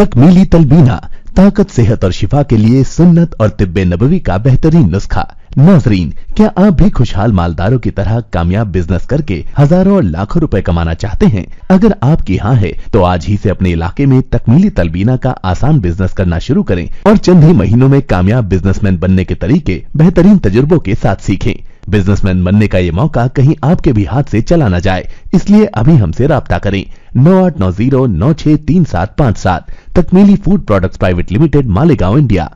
तकमीली तलबीना, ताकत, सेहत और शिफा के लिए सुन्नत और तिब्बे नबवी का बेहतरीन नुस्खा। नाजरीन, क्या आप भी खुशहाल मालदारों की तरह कामयाब बिजनेस करके हजारों और लाखों रुपए कमाना चाहते हैं? अगर आपकी हाँ है तो आज ही से अपने इलाके में तकमीली तलबीना का आसान बिजनेस करना शुरू करें और चंद ही महीनों में कामयाब बिजनेसमैन बनने के तरीके बेहतरीन तजुर्बों के साथ सीखें। बिजनेसमैन बनने का ये मौका कहीं आपके भी हाथ से चला न जाए, इसलिए अभी हमसे राब्ता करें। 9890963757। Takmili food products private limited, Malegaon, India.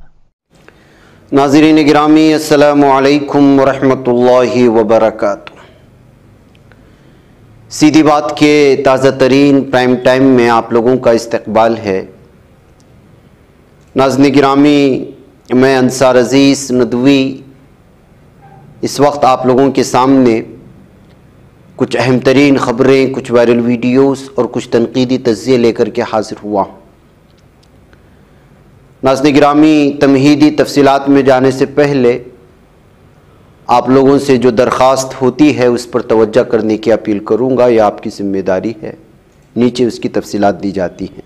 नाज़रीन गिरामी, अस्सलामु अलैकुम वरहमतुल्लाहि वबरकातुहू। सीधी बात के ताज़ा तरीन प्राइम टाइम में आप लोगों का इस्तकबाल है। नाज़रीन गिरामी, मैं अंसार अजीज़ नदवी इस वक्त आप लोगों के सामने कुछ अहम तरीन ख़बरें, कुछ वायरल वीडियोस और कुछ तनकीदी तज़्ज़िये लेकर के हाजिर हुआ हूँ। नाज़रीन गिरामी, तमहीदी तफसीलात में जाने से पहले आप लोगों से जो दरख्वास्त होती है उस पर तवज्जो करने की अपील करूँगा। यह आपकी जिम्मेदारी है। नीचे उसकी तफसीलात दी जाती हैं।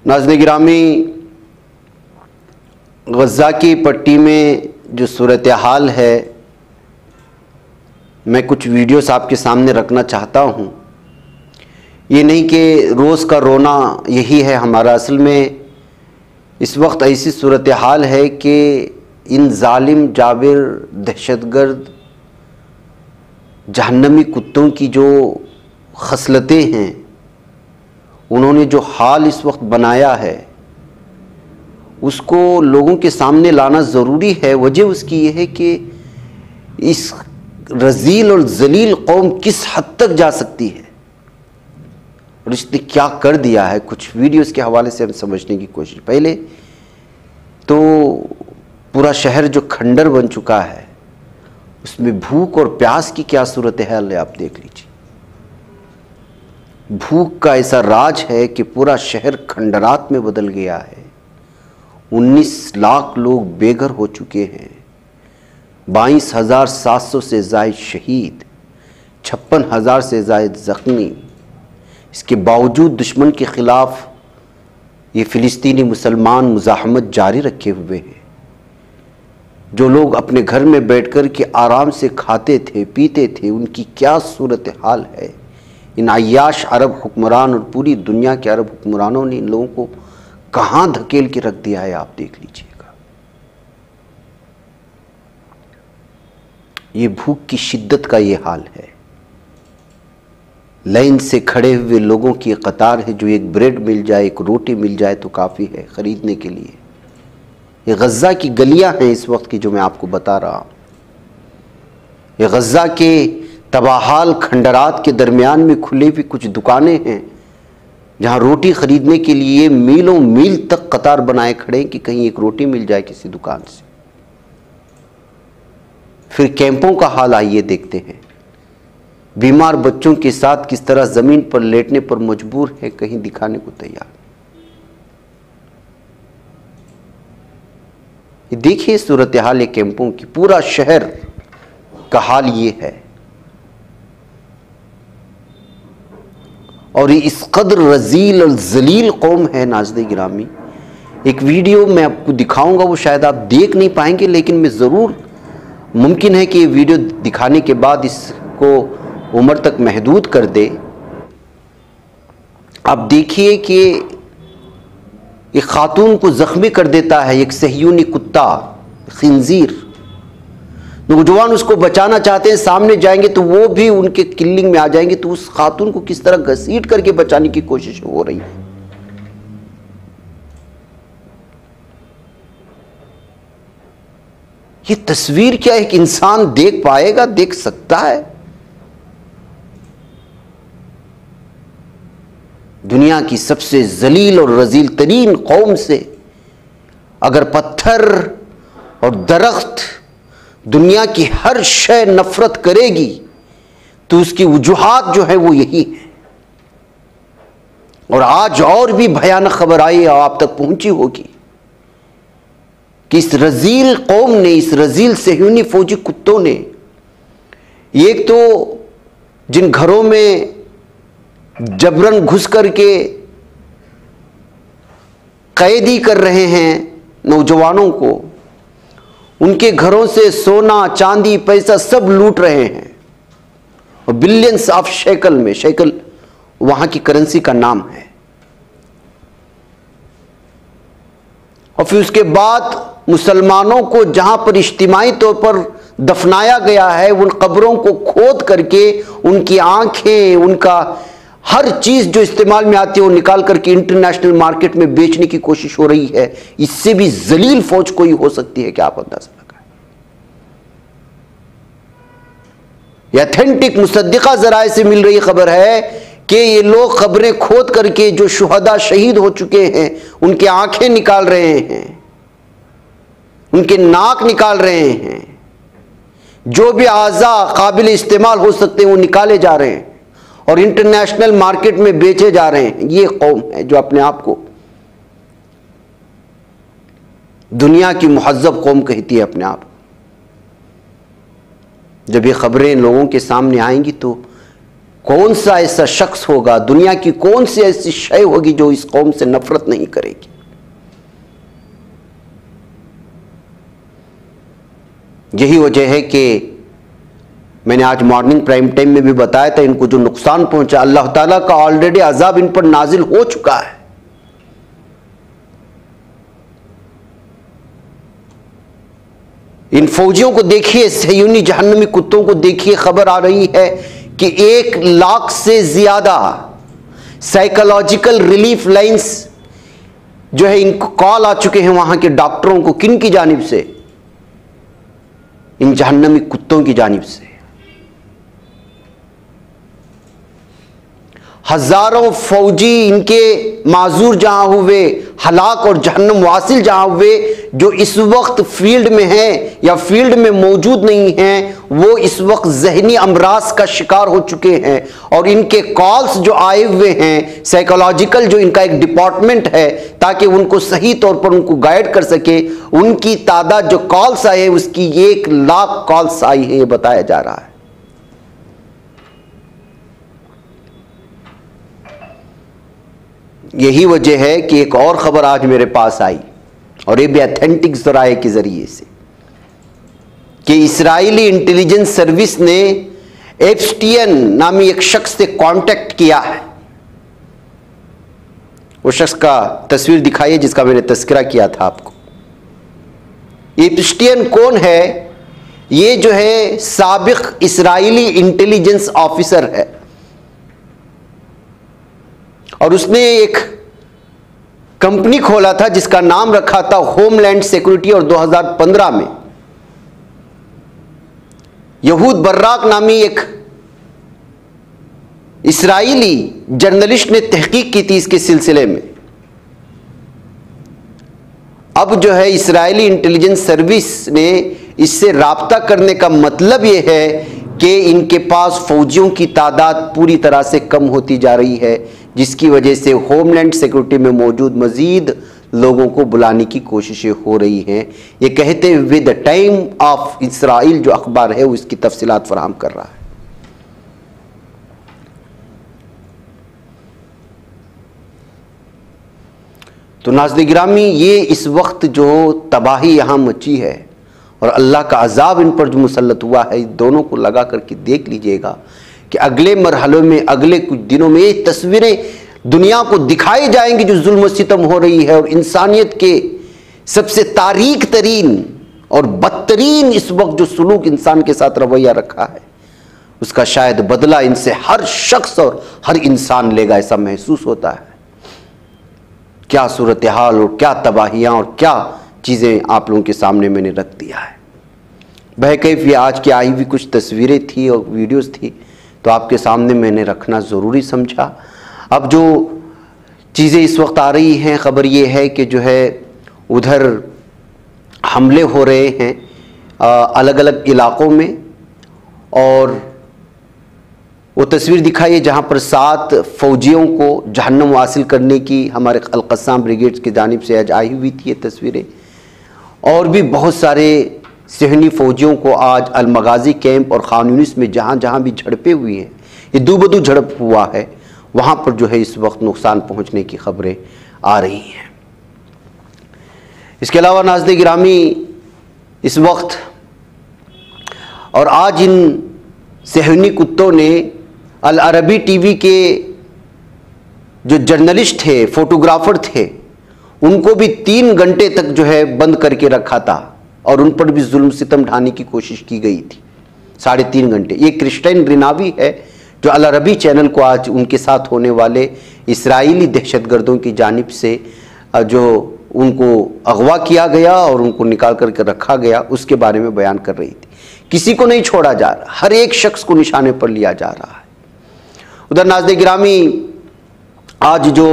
नाज़रीन गिरामी, गज़ा की पट्टी में जो सूरत हाल है, मैं कुछ वीडियोस आपके सामने रखना चाहता हूँ। ये नहीं कि रोज़ का रोना यही है हमारा। असल में इस वक्त ऐसी सूरत हाल है कि इन जालिम, जाबिर, दहशतगर्द, जहन्नमी कुत्तों की जो खसलतें हैं, उन्होंने जो हाल इस वक्त बनाया है उसको लोगों के सामने लाना ज़रूरी है। वजह उसकी ये है कि इस रजील और जलील कौम किस हद तक जा सकती है और इसने क्या कर दिया है। कुछ वीडियोस के हवाले से हम समझने की कोशिश। पहले तो पूरा शहर जो खंडर बन चुका है, उसमें भूख और प्यास की क्या सूरत हाल है, आप देख लीजिए। भूख का ऐसा राज है कि पूरा शहर खंडरात में बदल गया है। 19 लाख लोग बेघर हो चुके हैं, 22,700 से ज़ायद शहीद, 56,000 से ज़ायद ज़ख्मी। इसके बावजूद दुश्मन के ख़िलाफ़ ये फ़िलिस्तीनी मुसलमान मुज़ाहमत जारी रखे हुए हैं। जो लोग अपने घर में बैठकर के आराम से खाते थे, पीते थे, उनकी क्या सूरत हाल है। इन अय्याश अरब हुक्मरान और पूरी दुनिया के अरब हुक्मरानों ने इन लोगों को कहाँ धकेल के रख दिया है, आप देख लीजिएगा। ये भूख की शिद्दत का ये हाल है। लाइन से खड़े हुए लोगों की कतार है। जो एक ब्रेड मिल जाए, एक रोटी मिल जाए तो काफ़ी है ख़रीदने के लिए। ये गज़ा की गलियां हैं इस वक्त की जो मैं आपको बता रहा हूँ। ये गज़ा के तबाहाल खंडरात के दरमियान में खुली हुई कुछ दुकानें हैं जहाँ रोटी ख़रीदने के लिए मीलों मील तक कतार बनाए खड़े हैं कि कहीं एक रोटी मिल जाए किसी दुकान से। फिर कैंपों का हाल आइए देखते हैं। बीमार बच्चों के साथ किस तरह ज़मीन पर लेटने पर मजबूर है, कहीं दिखाने को तैयार। ये देखिए सूरत हाल कैंपों की। पूरा शहर का हाल ये है। और इस कदर रजील और जलील कौम है। नाज़रीन गिरामी, एक वीडियो मैं आपको दिखाऊंगा, वो शायद आप देख नहीं पाएंगे, लेकिन मैं ज़रूर, मुमकिन है कि ये वीडियो दिखाने के बाद इसको उम्र तक महदूद कर दे। आप देखिए कि एक खातून को ज़ख्मी कर देता है एक सहयूनी कुत्ता, खिंजीर। नौजवान उसको बचाना चाहते हैं, सामने जाएंगे तो वो भी उनके किलिंग में आ जाएंगे। तो उस खातून को किस तरह घसीट करके बचाने की कोशिश हो रही है। ये तस्वीर क्या एक इंसान देख पाएगा, देख सकता है? दुनिया की सबसे जलील और रजील तरीन कौम से अगर पत्थर और दरख्त, दुनिया की हर शय नफरत करेगी तो उसकी वजूहात जो है वो यही है। और आज और भी भयानक खबर आई और आप तक पहुंची होगी कि इस रजील कौम ने, इस रजील सहयूनी फौजी कुत्तों ने, एक तो जिन घरों में जबरन घुस करके कैदी कर रहे हैं नौजवानों को, उनके घरों से सोना चांदी पैसा सब लूट रहे हैं और बिलियंस ऑफ शेकल में, शेकल वहां की करेंसी का नाम है। और फिर उसके बाद मुसलमानों को जहां पर इज्तिमाई तौर पर दफनाया गया है, उन कब्रों को खोद करके उनकी आंखें, उनका हर चीज जो इस्तेमाल में आती है वो निकाल करके इंटरनेशनल मार्केट में बेचने की कोशिश हो रही है। इससे भी जलील फौज कोई हो सकती है क्या? आप अंदाजा लगाएं। ये ऑथेंटिक मुसद्दिका जराए से मिल रही खबर है कि ये लोग खबरें खोद करके जो शुहदा शहीद हो चुके हैं उनकी आंखें निकाल रहे हैं, उनके नाक निकाल रहे हैं, जो भी आज़ा काबिल इस्तेमाल हो सकते हैं वो निकाले जा रहे हैं और इंटरनेशनल मार्केट में बेचे जा रहे हैं। ये कौम है जो अपने आप को दुनिया की मुहज्जब कौम कहती है अपने आप। जब ये खबरें लोगों के सामने आएंगी तो कौन सा ऐसा शख्स होगा, दुनिया की कौन सी ऐसी शय होगी जो इस कौम से नफरत नहीं करेगी? यही वजह है कि मैंने आज मॉर्निंग प्राइम टाइम में भी बताया था, इनको जो नुकसान पहुंचा, अल्लाह ताला का ऑलरेडी अजाब इन पर नाजिल हो चुका है। इन फौजियों को देखिए, सहयूनी जहन्नमी कुत्तों को देखिए। खबर आ रही है कि 1 लाख से ज्यादा साइकोलॉजिकल रिलीफ लाइंस जो है इनको कॉल आ चुके हैं वहां के डॉक्टरों को। किन की जानिब से? इन जहन्नमी कुत्तों की जानिब से। हजारों फौजी इनके माजूर जहां हुए, हलाक और जहन्नम वासिल जहां हुए, जो इस वक्त फील्ड में हैं या फील्ड में मौजूद नहीं हैं, वो इस वक्त जहनी अमराज का शिकार हो चुके हैं। और इनके कॉल्स जो आए हुए हैं, साइकोलॉजिकल जो इनका एक डिपार्टमेंट है ताकि उनको सही तौर पर उनको गाइड कर सके, उनकी तादाद जो कॉल्स आए उसकी 1 लाख कॉल्स आई है, ये बताया जा रहा है। यही वजह है कि एक और खबर आज मेरे पास आई, और ये भी ऑथेंटिक ज़राए के जरिए से, कि इस्राएली इंटेलिजेंस सर्विस ने एप्स्टियन नामी एक शख्स से कांटेक्ट किया है। वो शख्स का तस्वीर दिखाइए जिसका मैंने तस्करा किया था आपको। एप्स्टियन कौन है? ये जो है साबिक इस्राएली इंटेलिजेंस ऑफिसर है और उसने एक कंपनी खोला था जिसका नाम रखा था होमलैंड सिक्योरिटी। और 2015 में यहूद बर्राक नामी एक इस्राएली जर्नलिस्ट ने तहकीक की थी इसके सिलसिले में। अब जो है इस्राएली इंटेलिजेंस सर्विस ने इससे राब्ता करने का मतलब यह है कि इनके पास फौजियों की तादाद पूरी तरह से कम होती जा रही है, जिसकी वजह से होमलैंड सिक्योरिटी में मौजूद मजीद लोगों को बुलाने की कोशिशें हो रही हैं। ये कहते हुए द टाइम ऑफ इसराइल जो अखबार है वो इसकी तफसीलात फराहम कर रहा है। तो नाज़रीन गिरामी, ये इस वक्त जो तबाही यहाँ मची है और अल्लाह का अजाब इन पर जो मुसल्लत हुआ है, दोनों को लगा करके देख लीजिएगा कि अगले मरहलों में, अगले कुछ दिनों में ये तस्वीरें दुनिया को दिखाई जाएंगी जो जुल्म सितम हो रही है। और इंसानियत के सबसे तारीक तरीन और बदतरीन इस वक्त जो सुलूक इंसान के साथ रवैया रखा है, उसका शायद बदला इनसे हर शख्स और हर इंसान लेगा, ऐसा महसूस होता है। क्या सूरत हाल और क्या तबाहियाँ और क्या चीज़ें आप लोगों के सामने मैंने रख दिया है। बहकैफ ये आज की आई हुई कुछ तस्वीरें थी और वीडियोस थी, तो आपके सामने मैंने रखना ज़रूरी समझा। अब जो चीज़ें इस वक्त आ रही हैं, ख़बर ये है कि जो है उधर हमले हो रहे हैं अलग अलग इलाक़ों में, और वो तस्वीर दिखाइए जहाँ पर 7 फौजियों को जहन्नम हासिल करने की हमारे अल-क़स्साम ब्रिगेड की जानिब से आज आई हुई थी ये तस्वीरें। और भी बहुत सारे सहनी फ़ौजियों को आज अल-मगाज़ी कैंप और खान यूनिस में जहाँ जहाँ भी झड़पें हुई हैं, ये दूबदू झड़प हुआ है, वहाँ पर जो है इस वक्त नुकसान पहुँचने की खबरें आ रही हैं। इसके अलावा नाज़रीन गिरामी, इस वक्त और आज इन सेहनी कुत्तों ने अल अरबी टीवी के जो जर्नलिस्ट थे, फोटोग्राफर थे, उनको भी 3 घंटे तक जो है बंद करके रखा था और उन पर भी जुल्म सितम ढाने की कोशिश की गई थी 3.5 घंटे। ये क्रिस्टियन रिनावी है जो अल अरबी चैनल को आज उनके साथ होने वाले इस्राएली दहशतगर्दों की जानिब से जो उनको अगवा किया गया और उनको निकाल करके रखा गया, उसके बारे में बयान कर रही थी। किसी को नहीं छोड़ा जा रहा, हर एक शख्स को निशाने पर लिया जा रहा है। उधर नाज़रीन गिरामी, आज जो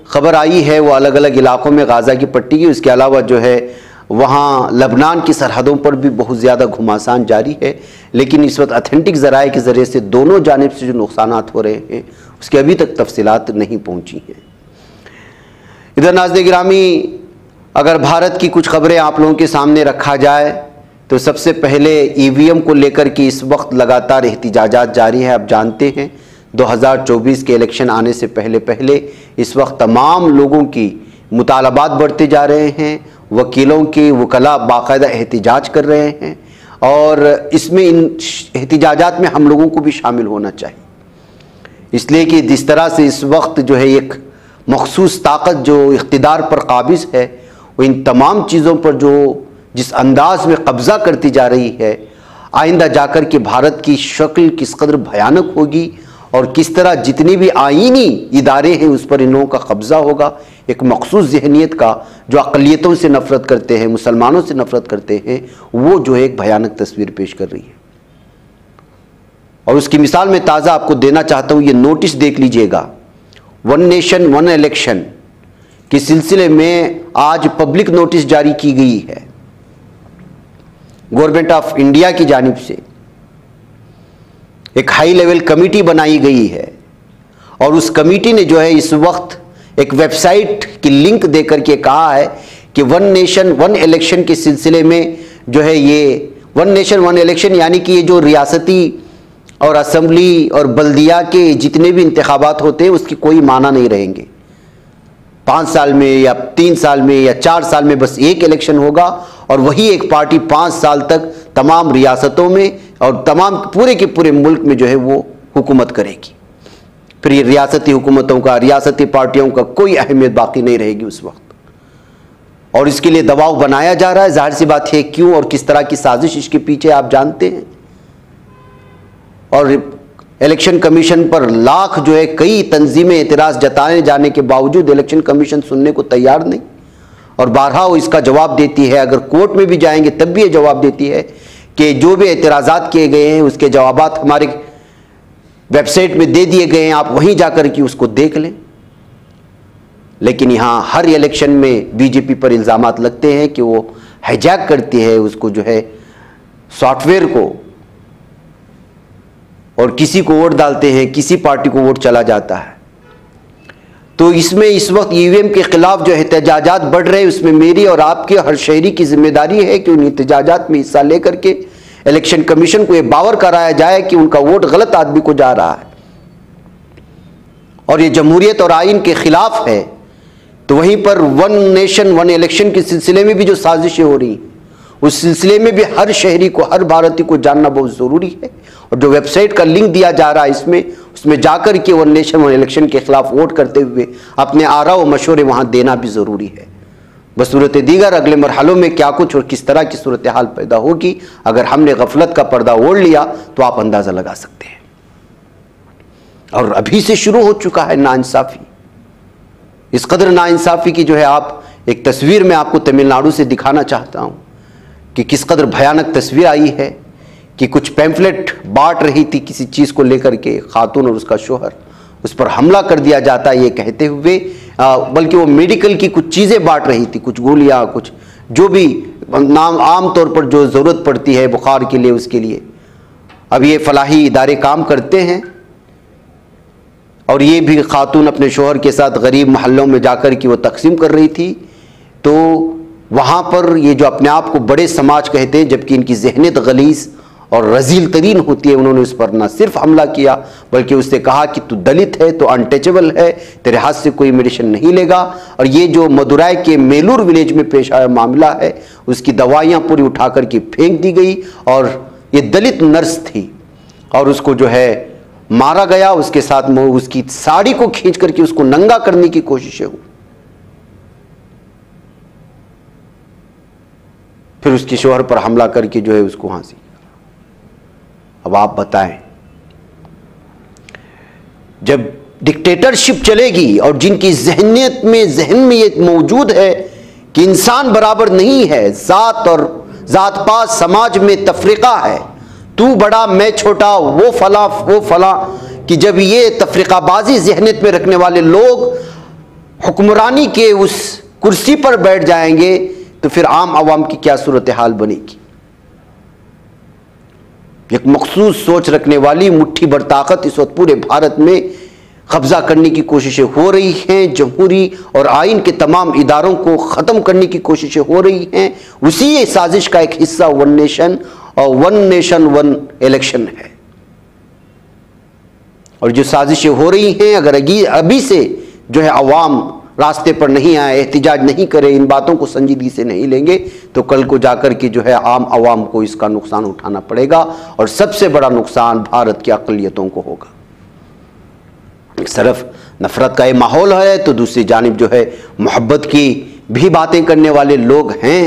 खबर आई है वो अलग अलग इलाकों में गाज़ा की पट्टी की, उसके अलावा जो है वहाँ लबनान की सरहदों पर भी बहुत ज़्यादा घुमासान जारी है। लेकिन इस वक्त अथेंटिक ज़राए के ज़रिए से दोनों जानिब से जो नुकसानात हो रहे हैं उसकी अभी तक तफसीलात नहीं पहुँची हैं। इधर नाज़रीन गिरामी, अगर भारत की कुछ खबरें आप लोगों के सामने रखा जाए तो सबसे पहले EVM को लेकर के इस वक्त लगातार एहतिजाजात जारी है। आप जानते हैं 2024 के इलेक्शन आने से पहले इस वक्त तमाम लोगों की मुतालबात बढ़ते जा रहे हैं, वकीलों के वकला बाकायदा एहतिजाज कर रहे हैं और इसमें इन एहतिजाजात में हम लोगों को भी शामिल होना चाहिए, इसलिए कि जिस तरह से इस वक्त जो है एक मखसूस ताकत जो इख्तिदार पर काबिज है वो इन तमाम चीज़ों पर जो जिस अंदाज में कब्ज़ा करती जा रही है, आइंदा जाकर के भारत की शक्ल किस कदर भयानक होगी और किस तरह जितनी भी आईनी इदारे हैं उस पर इन लोगों का कब्ज़ा होगा। एक मखसूस जहनीत का जो अक़लियतों से नफ़रत करते हैं, मुसलमानों से नफ़रत करते हैं, वो जो है एक भयानक तस्वीर पेश कर रही है। और उसकी मिसाल मैं ताज़ा आपको देना चाहता हूँ, ये नोटिस देख लीजिएगा। 1 नेशन 1 इलेक्शन के सिलसिले में आज पब्लिक नोटिस जारी की गई है गवर्नमेंट ऑफ इंडिया की जानिब से। एक हाई लेवल कमेटी बनाई गई है और उस कमेटी ने जो है इस वक्त एक वेबसाइट की लिंक देकर के कहा है कि 1 नेशन 1 इलेक्शन के सिलसिले में जो है ये 1 नेशन 1 इलेक्शन यानी कि ये जो रियासती और असम्बली और बल्दिया के जितने भी इंतखाबात होते हैं उसकी कोई माना नहीं रहेंगे। 5 साल में या 3 साल में या 4 साल में बस एक इलेक्शन होगा और वही एक पार्टी 5 साल तक तमाम रियासतों में और तमाम पूरे के पूरे मुल्क में जो है वो हुकूमत करेगी। फिर ये रियासती हुकूमतों का, रियासती पार्टियों का कोई अहमियत बाकी नहीं रहेगी उस वक्त। और इसके लिए दबाव बनाया जा रहा है। जाहिर सी बात है क्यों और किस तरह की साजिश इसके पीछे आप जानते हैं। और इलेक्शन कमीशन पर लाख जो है कई तंजीमें एतराज़ जताए जाने के बावजूद इलेक्शन कमीशन सुनने को तैयार नहीं और बारहा वो इसका जवाब देती है। अगर कोर्ट में भी जाएंगे तब भी ये जवाब देती है कि जो भी एतराज़ात किए गए हैं उसके जवाबात हमारे वेबसाइट में दे दिए गए हैं, आप वहीं जाकर के उसको देख लें। लेकिन यहाँ हर इलेक्शन में बीजेपी पर इल्ज़ामात लगते हैं कि वो हाईजैक करती है उसको जो है सॉफ्टवेयर को और किसी को वोट डालते हैं, किसी पार्टी को वोट चला जाता है। तो इसमें इस वक्त EVM के खिलाफ जो एहतजाजात बढ़ रहे हैं उसमें मेरी और आपकी हर शहरी की जिम्मेदारी है कि उन एहतजाजात में हिस्सा लेकर के इलेक्शन कमीशन को यह बावर कराया जाए कि उनका वोट गलत आदमी को जा रहा है और ये जमहूरियत और आइन के खिलाफ है। तो वहीं पर 1 नेशन 1 इलेक्शन के सिलसिले में भी जो साजिशें हो रही उस सिलसिले में भी हर शहरी को, हर भारतीय को जानना बहुत ज़रूरी है। और जो वेबसाइट का लिंक दिया जा रहा है उसमें जाकर के 1 नेशन 1 इलेक्शन के खिलाफ वोट करते हुए अपने आरा व मशवरे वहाँ देना भी ज़रूरी है। बसूरत दीगर अगले मरहलों में क्या कुछ और किस तरह की सूरत हाल पैदा होगी अगर हमने गफलत का पर्दा ओढ़ लिया तो आप अंदाज़ा लगा सकते हैं। और अभी से शुरू हो चुका है नाइंसाफ़ी। इस कदर नाइंसाफ़ी की जो है आप एक तस्वीर में आपको तमिलनाडु से दिखाना चाहता हूँ कि किस कदर भयानक तस्वीर आई है कि कुछ पैम्फलेट बांट रही थी किसी चीज़ को लेकर के खातून और उसका शोहर, उस पर हमला कर दिया जाता है ये कहते हुए, बल्कि वो मेडिकल की कुछ चीज़ें बांट रही थी, कुछ गोलियाँ, कुछ जो भी नाम आम तौर पर जो ज़रूरत पड़ती है बुखार के लिए उसके लिए। अब ये फलाही इदारे काम करते हैं और ये भी खातून अपने शोहर के साथ गरीब महल्लों में जाकर के वो तकसीम कर रही थी। तो वहाँ पर ये जो अपने आप को बड़े समाज कहते हैं जबकि इनकी जहनीत गलीज़ और रजील तरीन होती है। उन्होंने उस पर न सिर्फ हमला किया बल्कि उससे कहा कि तू दलित है, तो अनटचेबल है, तेरे हाथ से कोई मेडिसिन नहीं लेगा। और ये जो मदुराई के मेलूर विलेज में पेश आया मामला है, उसकी दवाइयाँ पूरी उठा करके फेंक दी गई और ये दलित नर्स थी और उसको जो है मारा गया। उसके साथ उसकी साड़ी को खींच करके उसको नंगा करने की कोशिशें हुई। फिर उसके शोहर पर हमला करके जो है उसको फांसी। अब आप बताएं, जब डिक्टेटरशिप चलेगी और जिनकी जहनियत में जहन में ये मौजूद है कि इंसान बराबर नहीं है, जात और जात पात समाज में तफरीका है, तू बड़ा मैं छोटा, वो फला, कि जब ये तफरीकाबाजी जहनियत में रखने वाले लोग हुक्मरानी के उस कुर्सी पर बैठ जाएंगे तो फिर आम आवाम की क्या सूरत हाल बनेगी। एक मखसूस सोच रखने वाली मुट्ठी भर ताकत इस वक्त पूरे भारत में कब्जा करने की कोशिशें हो रही हैं। जमहूरी और आइन के तमाम इदारों को ख़त्म करने की कोशिशें हो रही हैं। उसी साजिश का एक हिस्सा वन नेशन और वन नेशन वन इलेक्शन है। और जो साजिशें हो रही हैं, अगर अभी से जो है अवाम रास्ते पर नहीं आए, एहतिजाज नहीं करे, इन बातों को संजीदगी से नहीं लेंगे, तो कल को जाकर के जो है आम आवाम को इसका नुकसान उठाना पड़ेगा और सबसे बड़ा नुकसान भारत की अक़लियतों को होगा। एक तरफ नफरत का ये माहौल है तो दूसरी जानिब जो है मोहब्बत की भी बातें करने वाले लोग हैं।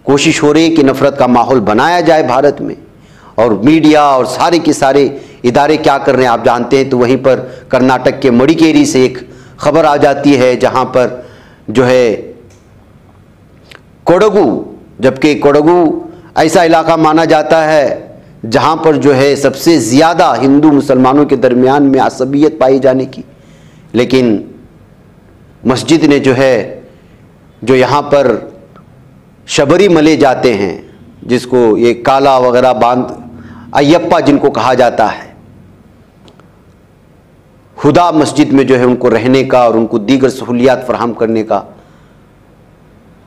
कोशिश हो रही है कि नफरत का माहौल बनाया जाए भारत में, और मीडिया और सारे के सारे इदारे क्या कर रहे हैं आप जानते हैं। तो वहीं पर कर्नाटक के मडिकेरी से एक खबर आ जाती है जहां पर जो है कोडगु, जबकि कोडगु ऐसा इलाका माना जाता है जहां पर जो है सबसे ज़्यादा हिंदू मुसलमानों के दरमियान में असबियत पाई जाने की, लेकिन मस्जिद ने जो है जो यहाँ पर शबरीमले जाते हैं, जिसको ये काला वगैरह बांध अयप्पा जिनको कहा जाता है, खुदा मस्जिद में जो है उनको रहने का और उनको दीगर सहूलियात फराहम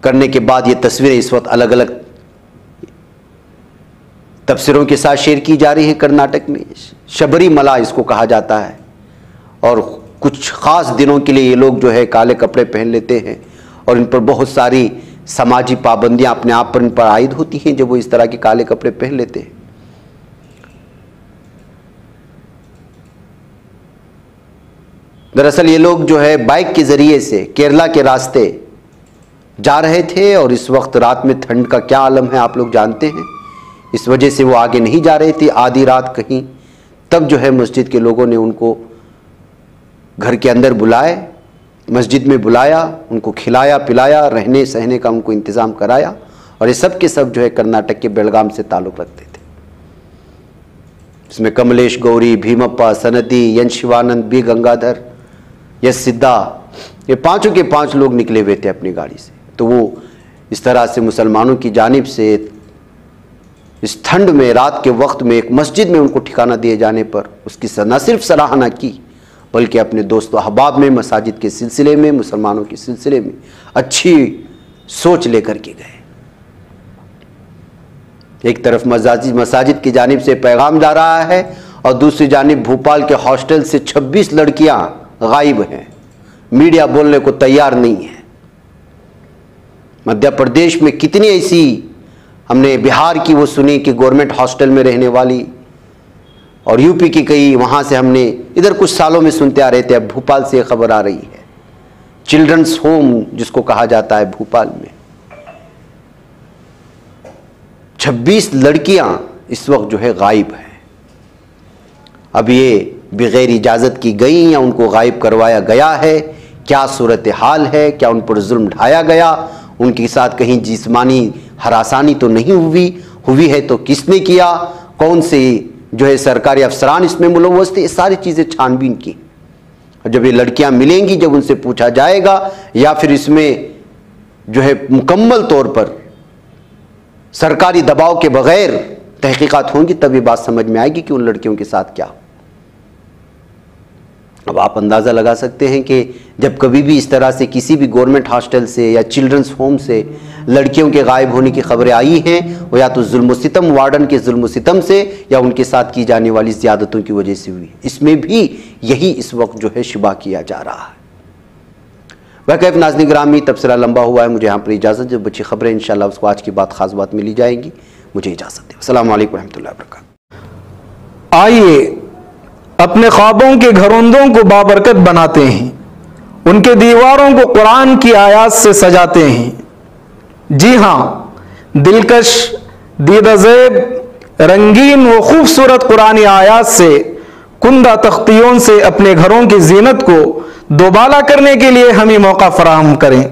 करने के बाद ये तस्वीरें इस वक्त अलग अलग तफसीरों के साथ शेयर की जा रही है। कर्नाटक में शबरीमला इसको कहा जाता है और कुछ ख़ास दिनों के लिए ये लोग जो है काले कपड़े पहन लेते हैं और इन पर बहुत सारी समाजी पाबंदियां अपने आप पर इन पर आयद होती हैं जब वो इस तरह के काले कपड़े पहन लेते हैं। दरअसल ये लोग जो है बाइक के ज़रिए से केरला के रास्ते जा रहे थे और इस वक्त रात में ठंड का क्या आलम है आप लोग जानते हैं। इस वजह से वो आगे नहीं जा रहे थे आधी रात कहीं। तब जो है मस्जिद के लोगों ने उनको घर के अंदर बुलाए, मस्जिद में बुलाया, उनको खिलाया पिलाया, रहने सहने का उनको इंतज़ाम कराया। और ये सब के सब जो है कर्नाटक के बेलगाम से ताल्लुक़ रखते थे। इसमें Kamlesh Gauri, Bhimappa, Sanadi, N Shivanand, B Gangadhar, S Siddha, ये पांचों के पांच लोग निकले हुए थे अपनी गाड़ी से। तो वो इस तरह से मुसलमानों की जानिब से इस ठंड में रात के वक्त में एक मस्जिद में उनको ठिकाना दिए जाने पर उसकी न सिर्फ सराहना की बल्कि अपने दोस्तों अहबाब में मसाजिद के सिलसिले में, मुसलमानों के सिलसिले में अच्छी सोच लेकर के गए। एक तरफ मसाजिद की जानिब से पैगाम जा रहा है और दूसरी जानिब भोपाल के हॉस्टल से 26 लड़कियां गायब हैं, मीडिया बोलने को तैयार नहीं है। मध्य प्रदेश में कितनी ऐसी, हमने बिहार की वो सुनी कि गवर्नमेंट हॉस्टल में रहने वाली, और यूपी की कई, वहाँ से हमने इधर कुछ सालों में सुनते आ रहे थे। अब भोपाल से खबर आ रही है, चिल्ड्रंस होम जिसको कहा जाता है भोपाल में 26 लड़कियां इस वक्त जो है गायब हैं। अब ये बगैर इजाज़त की गई या उनको गायब करवाया गया है, क्या सूरत हाल है, क्या उन पर जुल्म ढाया गया, उनके साथ कहीं जिस्मानी हरासानी तो नहीं हुई है तो किसने किया, कौन से जो है सरकारी अफसरान इसमें मुलव्वस थे, ये सारी चीज़ें छानबीन की। और जब ये लड़कियां मिलेंगी, जब उनसे पूछा जाएगा या फिर इसमें जो है मुकम्मल तौर पर सरकारी दबाव के बगैर तहकीकात होंगी, तब ये बात समझ में आएगी कि उन लड़कियों के साथ क्या। अब आप अंदाज़ा लगा सकते हैं कि जब कभी भी इस तरह से किसी भी गवर्नमेंट हॉस्टल से या चिल्ड्रंस होम से लड़कियों के गायब होने की खबरें आई हैं, वो या तो जुल्म सितम, वार्डन के जुल्म सितम से, या उनके साथ की जाने वाली ज़्यादतों की वजह से हुई। इसमें भी यही इस वक्त जो है शुबा किया जा रहा है। वह कैफ नाज़रीन ग्रामी, तबसरा लंबा हुआ है, मुझे यहाँ पर इजाज़त। जो बच्ची खबरें इंशाअल्लाह उसको आज की बात ख़ास बात मिली जाएंगी। मुझे इजाज़त दें। अस्सलामु अलैकुम रहमतुल्लाहि व बरकातहू। आइए अपने ख्वाबों के घरौंदों को बाबरकत बनाते हैं, उनके दीवारों को कुरान की आयात से सजाते हैं। जी हाँ, दिलकश, दीदाज़ेब, रंगीन व खूबसूरत कुरानी आयात से कुंदा तख्तियों से अपने घरों की जीनत को दोबाला करने के लिए हमें मौका फराहम करें।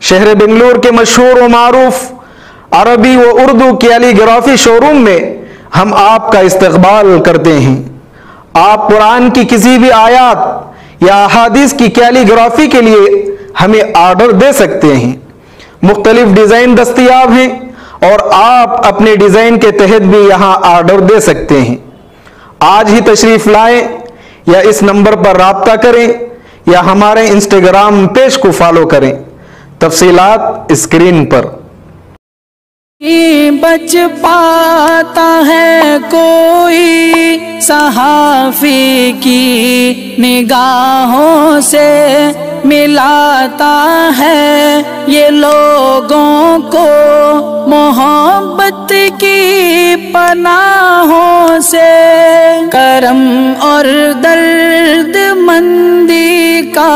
शहर बेंगलुरु के मशहूर व मारूफ अरबी व उर्दू कैलीग्राफी शोरूम में हम आपका इस्तकबाल करते हैं। आप कुरान की किसी भी आयात या अहादीस की कैलीग्राफी के लिए हमें ऑर्डर दे सकते हैं। मुख्तलिफ डिज़ाइन दस्तयाब हैं और आप अपने डिज़ाइन के तहत भी यहाँ ऑर्डर दे सकते हैं। आज ही तशरीफ लाएं या इस नंबर पर राब्ता करें या हमारे इंस्टाग्राम पेज को फॉलो करें। तफसीलात स्क्रीन पर। बच पाता है कोई सहाफ़ी की निगाहों से, मिलाता है ये लोगों को मोहब्बत की पनाहों से। करम और दर्द मंदी का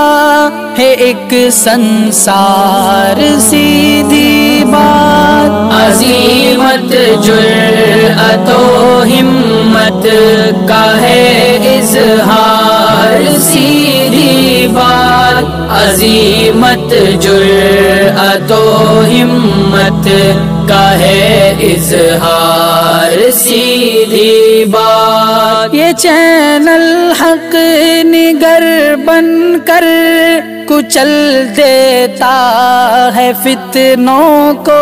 है एक संसार, सीधी बात। अज़ीमत जुर्अतो हिम्मत का है इज़हार, सीधी बात। अज़ीमत जुर्अतो हिम्मत का है इज़हार, सीधी बात। ये चैनल हक निगर बनकर कुचल देता है फितनों को।